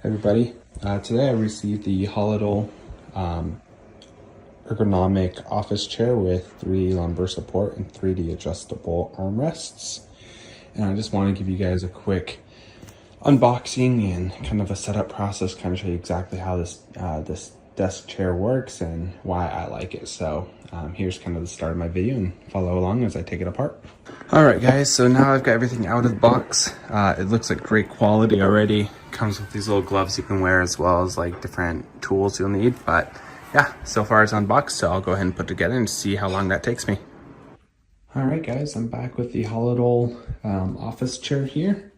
Everybody. Today I received the HOLLUDLE Ergonomic office chair with 3 lumbar support and 3D adjustable armrests. And I just want to give you guys a quick unboxing and kind of a setup process, kind of show you exactly how this desk chair works and why I like it. So here's kind of the start of my video, and follow along as I take it apart. All right, guys, so now I've got everything out of the box. It looks like great quality already. Comes with these little gloves you can wear, as well as like different tools you'll need. But yeah, so far it's unboxed, so I'll go ahead and put it together and see how long that takes me. All right, guys, I'm back with the HOLLUDLE office chair here.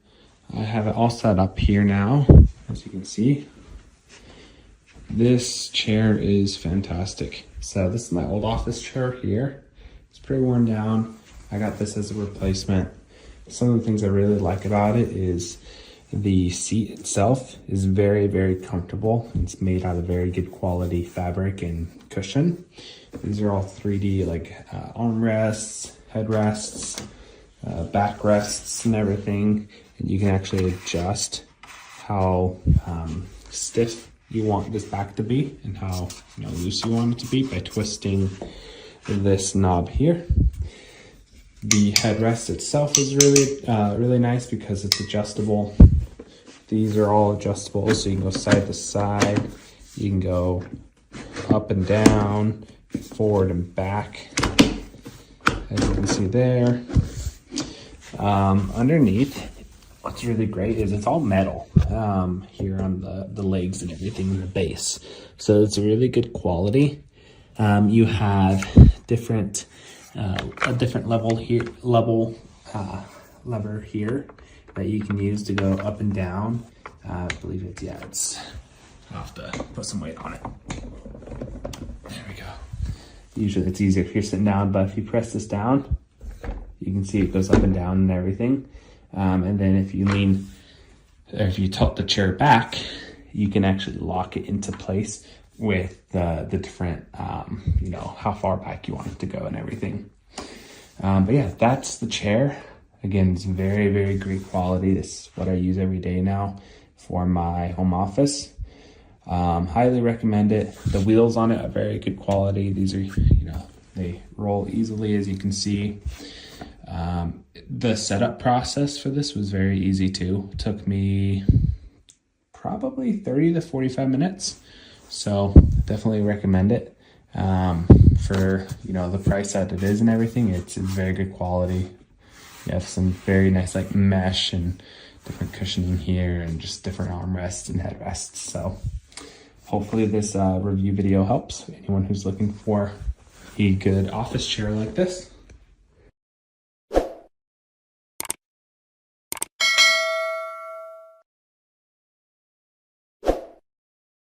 I have it all set up here now, as you can see. This chair is fantastic. So this is my old office chair here. It's pretty worn down. I got this as a replacement. Some of the things I really like about it is the seat itself is very, very comfortable. It's made out of very good quality fabric and cushion. These are all 3D like armrests, headrests, backrests and everything. And you can actually adjust how stiff you want this back to be and how loose you want it to be by twisting this knob here. The headrest itself is really nice because it's adjustable. These are all adjustable, so you can go side to side. You can go up and down, forward and back, as you can see there. Underneath, what's really great is it's all metal here on the legs and everything in the base. So it's a really good quality. You have different a different lever here that you can use to go up and down. I believe it's I'll have to put some weight on it. There we go. Usually it's easier if you're sitting down, but if you press this down, you can see it goes up and down and everything. And then if you lean, or if you tilt the chair back, you can actually lock it into place with the different, how far back you want it to go and everything. But yeah, that's the chair. Again, it's very, very great quality. This is what I use every day now for my home office. Highly recommend it. The wheels on it are very good quality. These are, they roll easily, as you can see. The setup process for this was very easy too. It took me probably 30 to 45 minutes. So definitely recommend it. For, the price that it is and everything, it's very good quality. You have some very nice like mesh and different cushioning here and just different armrests and headrests. So hopefully this review video helps anyone who's looking for a good office chair like this.